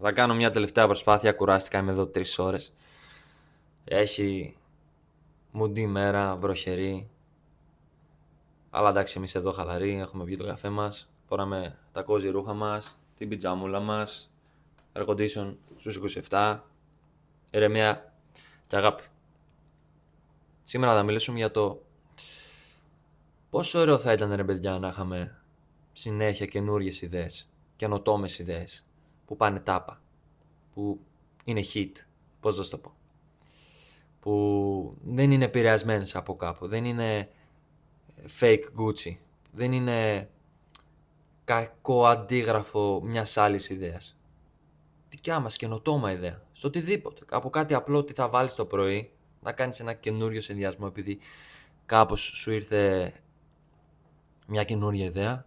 Θα κάνω μια τελευταία προσπάθεια. Κουράστηκα, είμαι εδώ 3 ώρες. Έχει μουντή ημέρα, βροχερή. Αλλά εντάξει, εμείς εδώ χαλαροί, έχουμε βγει το καφέ μας. Φοράμε τα κόζι ρούχα μας, την πιτζάμουλα μας, air condition στους 27, ηρεμία και αγάπη. Σήμερα θα μιλήσουμε για το πόσο ωραίο θα ήταν, ρε παιδιά, να είχαμε συνέχεια καινούριες ιδέες, καινοτόμες ιδέες που πάνε τάπα, που είναι hit, πώς θα το πω, που δεν είναι επηρεασμένες από κάπου, δεν είναι fake Gucci, δεν είναι κακό αντίγραφο μιας άλλης ιδέας. Δικιά μας καινοτόμα ιδέα, στο οτιδήποτε. Από κάτι απλό τι θα βάλεις το πρωί, να κάνεις ένα καινούριο συνδυασμό επειδή κάπως σου ήρθε μια καινούρια ιδέα,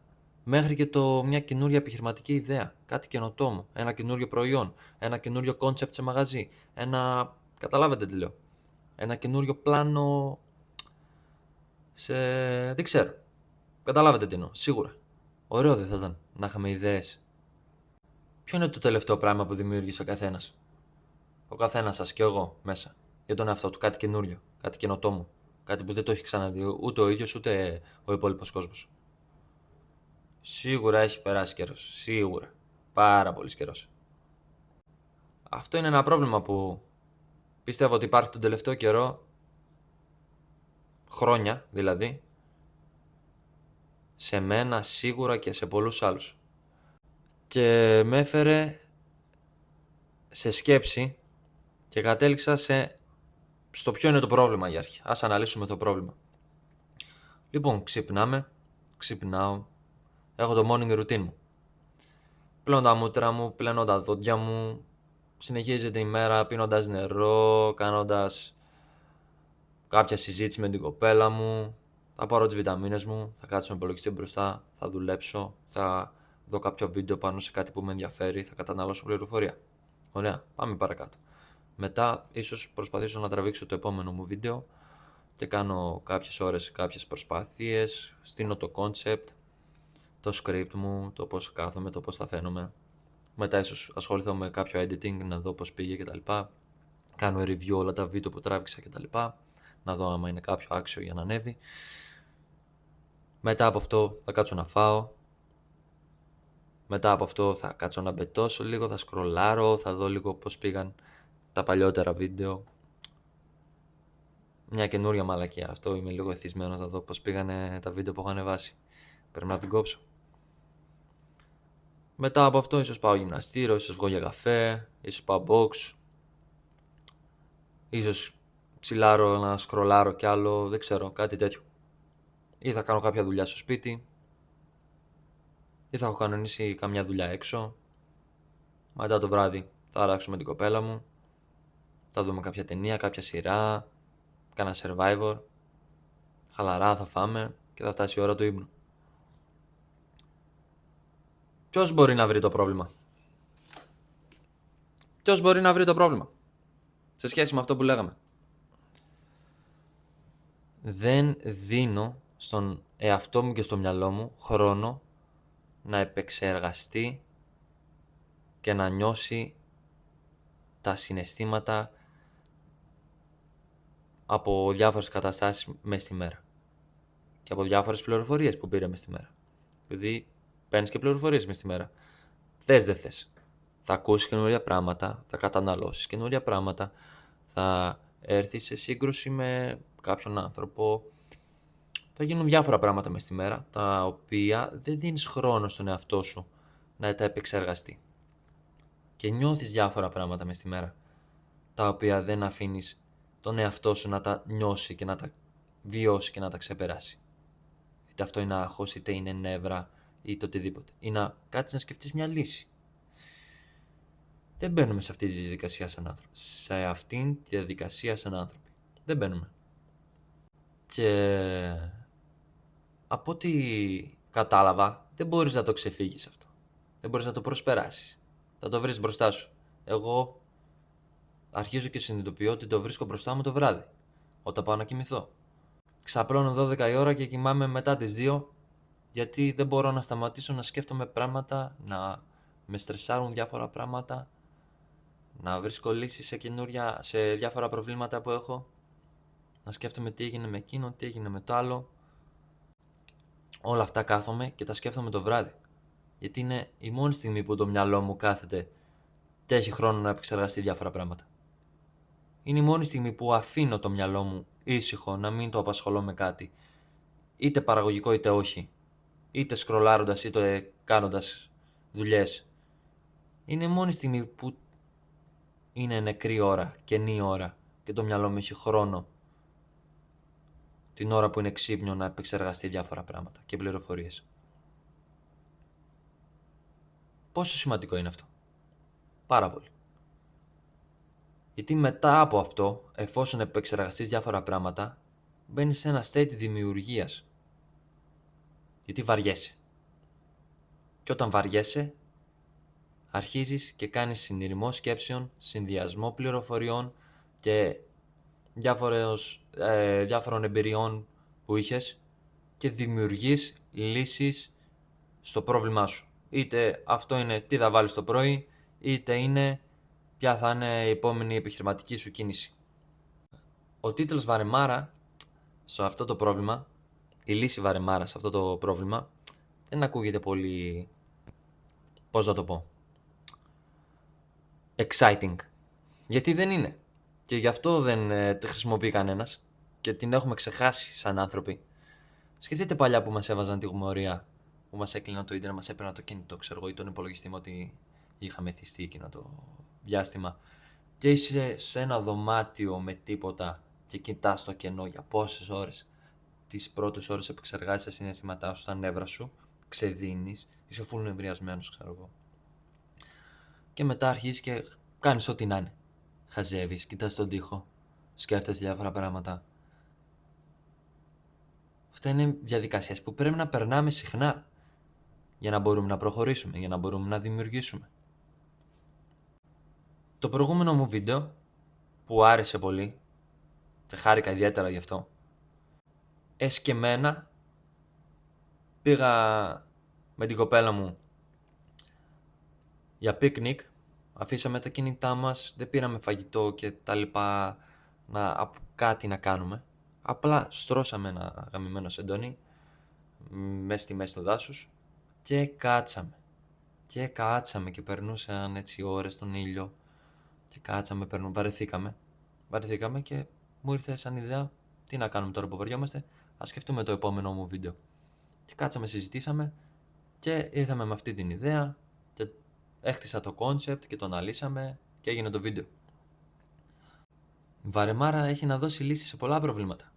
μέχρι και μια καινούρια επιχειρηματική ιδέα, κάτι καινοτόμο, ένα καινούριο προϊόν, ένα καινούριο κόνσεπτ σε μαγαζί, καταλάβετε τι λέω, ένα καινούριο πλάνο δεν ξέρω, καταλάβετε τι εννοώ, σίγουρα. Ωραίο δεν θα ήταν να είχαμε ιδέες. Ποιο είναι το τελευταίο πράγμα που δημιούργησε ο καθένας? Ο καθένας σας και εγώ μέσα, για τον εαυτό του, κάτι καινούριο, κάτι καινοτόμο, κάτι που δεν το έχει ξαναδεί ούτε ο ίδιος ούτε ο υπόλοιπος κόσμος. Σίγουρα έχει περάσει καιρός. Σίγουρα. Πάρα πολύ καιρός. Αυτό είναι ένα πρόβλημα που πιστεύω ότι υπάρχει τον τελευταίο καιρό, χρόνια δηλαδή, σε μένα σίγουρα και σε πολλούς άλλους. Και με έφερε σε σκέψη και κατέληξα στο ποιο είναι το πρόβλημα για αρχή. Ας αναλύσουμε το πρόβλημα. Λοιπόν, ξυπνάω, έχω το morning routine μου. Πλένω τα μούτρα μου, πλένω τα δόντια μου, συνεχίζεται η μέρα πίνοντας νερό, κάνοντας κάποια συζήτηση με την κοπέλα μου, θα πάρω τις βιταμίνες μου, θα κάτσω με υπολογιστή μπροστά, θα δουλέψω, θα δω κάποιο βίντεο πάνω σε κάτι που με ενδιαφέρει, θα καταναλώσω πληροφορία. Ωραία, πάμε παρακάτω. Μετά ίσως προσπαθήσω να τραβήξω το επόμενο μου βίντεο και κάνω κάποιες ώρες, κάποιες προσπάθειες, στείνω το concept, το script μου, το πώς κάθομαι, το πώς θα φαίνομαι. Μετά ίσως ασχοληθώ με κάποιο editing, να δω πώς πήγε κτλ. Κάνω review όλα τα βίντεο που τράβηξα κτλ. Να δω άμα είναι κάποιο άξιο για να ανέβει. Μετά από αυτό θα κάτσω να φάω. Μετά από αυτό θα κάτσω να μπετώσω λίγο, θα σκρολάρω, θα δω λίγο πώς πήγαν τα παλιότερα βίντεο. Μια καινούρια μαλακία αυτό, είμαι λίγο εθισμένος να δω πώς πήγανε τα βίντεο που έχω ανεβάσει. Πρέπει να την κόψω. Μετά από αυτό ίσως πάω γυμναστήριο, ίσως βγω για καφέ, ίσως πάω box, ίσως τσιλάρω να σκρολάρω κι άλλο, δεν ξέρω, κάτι τέτοιο. Ή θα κάνω κάποια δουλειά στο σπίτι, ή θα έχω κανονίσει καμιά δουλειά έξω. Μετά το βράδυ θα αράξω με την κοπέλα μου, θα δούμε κάποια ταινία, κάποια σειρά, κάνα survivor, χαλαρά θα φάμε και θα φτάσει η ώρα του ύπνου. Ποιος μπορεί να βρει το πρόβλημα? Ποιος μπορεί να βρει το πρόβλημα σε σχέση με αυτό που λέγαμε? Δεν δίνω στον εαυτό μου και στο μυαλό μου χρόνο να επεξεργαστεί και να νιώσει τα συναισθήματα από διάφορες καταστάσεις μες στη μέρα και από διάφορες πληροφορίες που πήρε μες στη μέρα. Δηλαδή παίρνεις και πληροφορίες μες στη μέρα. Θες δεν θες. Θα ακούσεις καινούρια πράγματα, θα καταναλώσεις καινούρια πράγματα, θα έρθεις σε σύγκρουση με κάποιον άνθρωπο, θα γίνουν διάφορα πράγματα μες στη μέρα, τα οποία δεν δίνεις χρόνο στον εαυτό σου να τα επεξεργαστεί. Και νιώθεις διάφορα πράγματα μες στη μέρα, τα οποία δεν αφήνεις τον εαυτό σου να τα νιώσει και να τα βιώσει και να τα ξεπεράσει. Είτε αυτό είναι άγχος, είτε είναι νεύρα, είτε οτιδήποτε. Ή να κάτσεις να σκεφτείς μια λύση. Δεν μπαίνουμε σε αυτή τη διαδικασία σαν άνθρωποι. Σε αυτήν τη διαδικασία σαν άνθρωποι. Δεν μπαίνουμε. Και από ό,τι κατάλαβα, δεν μπορείς να το ξεφύγεις αυτό. Δεν μπορείς να το προσπεράσεις. Θα το βρεις μπροστά σου. Εγώ αρχίζω και συνειδητοποιώ ότι το βρίσκω μπροστά μου το βράδυ, όταν πάω να κοιμηθώ. Ξαπλώνω 12 η ώρα και κοιμάμαι μετά τις 2, γιατί δεν μπορώ να σταματήσω να σκέφτομαι πράγματα, να με στρεσάρουν διάφορα πράγματα να βρίσκω λύσεις σε διάφορα προβλήματα που έχω, να σκέφτομαι τι έγινε με εκείνο, τι έγινε με το άλλο. Όλα αυτά κάθομαι και τα σκέφτομαι το βράδυ. Γιατί είναι η μόνη στιγμή που το μυαλό μου κάθεται και έχει χρόνο να επεξεργαστεί διάφορα πράγματα. Είναι η μόνη στιγμή που αφήνω το μυαλό μου ήσυχο, να μην το απασχολώ με κάτι, είτε παραγωγικό είτε όχι, είτε σκρολάροντας είτε κάνοντας δουλειές. Είναι η μόνη στιγμή που είναι νεκρή ώρα, κενή ώρα και το μυαλό μου έχει χρόνο την ώρα που είναι ξύπνιο να επεξεργαστεί διάφορα πράγματα και πληροφορίες. Πόσο σημαντικό είναι αυτό? Πάρα πολύ. Γιατί μετά από αυτό, εφόσον επεξεργαστείς διάφορα πράγματα, μπαίνεις σε ένα state δημιουργίας. Γιατί βαριέσαι. Και όταν βαριέσαι, αρχίζεις και κάνεις συνειρμό σκέψεων, συνδυασμό πληροφοριών και διάφορων εμπειριών που είχες και δημιουργείς λύσεις στο πρόβλημά σου. Είτε αυτό είναι τι θα βάλεις το πρωί, είτε είναι ποια θα είναι η επόμενη επιχειρηματική σου κίνηση. Ο τίτλος Βαρεμάρα σε αυτό το πρόβλημα, η λύση Βαρεμάρα σε αυτό το πρόβλημα, δεν ακούγεται πολύ, πώς να το πω, exciting. Γιατί δεν είναι. Και γι' αυτό δεν τη χρησιμοποιεί κανένας και την έχουμε ξεχάσει σαν άνθρωποι. Σκεφτείτε παλιά που μας έβαζαν τη γουμορία, που μας έκλειναν το ίντερνετ, μας έπαιρναν το κινητό, ξέρω εγώ, ή τον υπολογιστή μου, ότι είχαμε θυστεί εκείνο το διάστημα. Και είσαι σε ένα δωμάτιο με τίποτα και κοιτάς το κενό για πόσες ώρες. Τις πρώτες ώρες επεξεργάζεσαι τα συναισθήματά σου, στα νεύρα σου, ξεδίνεις, είσαι φουλ νευριασμένος, ξέρω εγώ. Και μετά αρχίζεις και κάνεις ό,τι να είναι. Χαζεύεις, κοιτάς τον τοίχο, σκέφτεσαι διάφορα πράγματα. Αυτά είναι διαδικασίες που πρέπει να περνάμε συχνά για να μπορούμε να προχωρήσουμε, για να μπορούμε να δημιουργήσουμε. Το προηγούμενο μου βίντεο, που άρεσε πολύ και χάρηκα ιδιαίτερα γι' αυτό, εσκεμμένα πήγα με την κοπέλα μου για πίκνικ, αφήσαμε τα κινητά μας, δεν πήραμε φαγητό και τα λοιπά, κάτι να κάνουμε. Απλά στρώσαμε ένα γαμημένο σεντόνι μέσα στη μέση του δάσους και κάτσαμε. Και περνούσαν έτσι ώρες στον ήλιο και κάτσαμε, βαρεθήκαμε και μου ήρθε σαν ιδέα τι να κάνουμε τώρα που βαριόμαστε, ας σκεφτούμε το επόμενο μου βίντεο. Και κάτσαμε, συζητήσαμε και ήρθαμε με αυτή την ιδέα και έχτισα το concept και το αναλύσαμε και έγινε το βίντεο. Η Βαρεμάρα έχει να δώσει λύσεις σε πολλά προβλήματα.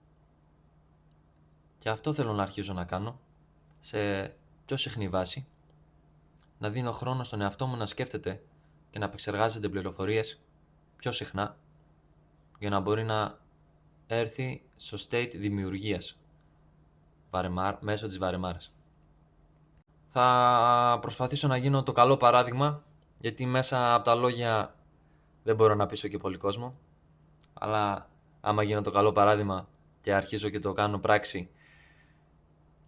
Και αυτό θέλω να αρχίσω να κάνω σε πιο συχνή βάση. Να δίνω χρόνο στον εαυτό μου να σκέφτεται και να επεξεργάζεται πληροφορίες πιο συχνά για να μπορεί να έρθει στο state δημιουργίας μέσω της Βαρεμάρας. Θα προσπαθήσω να γίνω το καλό παράδειγμα, γιατί μέσα από τα λόγια δεν μπορώ να πείσω και πολύ κόσμο, αλλά άμα γίνω το καλό παράδειγμα και αρχίζω και το κάνω πράξη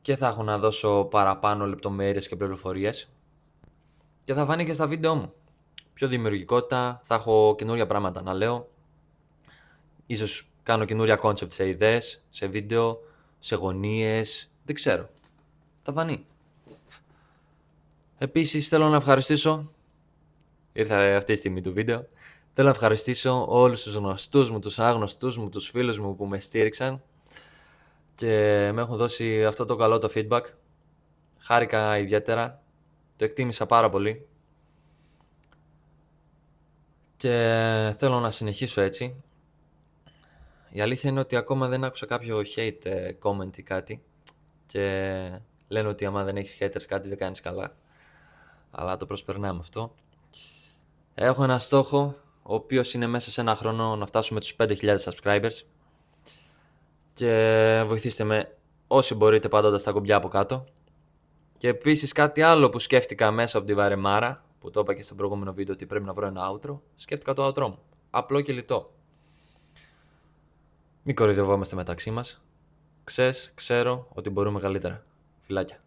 και θα έχω να δώσω παραπάνω λεπτομέρειες και πληροφορίες και θα φανεί και στα βίντεο μου. Πιο δημιουργικότητα, θα έχω καινούρια πράγματα να λέω, ίσως κάνω καινούρια concept σε ιδέες, σε βίντεο, σε γωνίες, δεν ξέρω. Θα φανεί. Επίσης θέλω να ευχαριστήσω, ήρθα αυτή τη στιγμή του βίντεο, θέλω να ευχαριστήσω όλους τους γνωστούς μου, τους άγνωστούς μου, τους φίλους μου που με στήριξαν και με έχουν δώσει αυτό το καλό το feedback. Χάρηκα ιδιαίτερα, το εκτίμησα πάρα πολύ και θέλω να συνεχίσω έτσι. Η αλήθεια είναι ότι ακόμα δεν άκουσα κάποιο hate comment ή κάτι και λένε ότι άμα δεν έχεις haters κάτι δεν κάνεις καλά, αλλά το προσπερνάμε αυτό. Έχω ένα στόχο, ο οποίος είναι μέσα σε ένα χρόνο να φτάσουμε τους 5.000 subscribers και βοηθήστε με όσοι μπορείτε πατώντας τα κουμπιά από κάτω. Και επίσης κάτι άλλο που σκέφτηκα μέσα από τη Βαρεμάρα, που το είπα και στο προηγούμενο βίντεο ότι πρέπει να βρω ένα outro, σκέφτηκα το outro μου. Απλό και λιτό. Μην κοροϊδευόμαστε μεταξύ μας. Ξέρω ότι μπορούμε καλύτερα. Φιλάκια.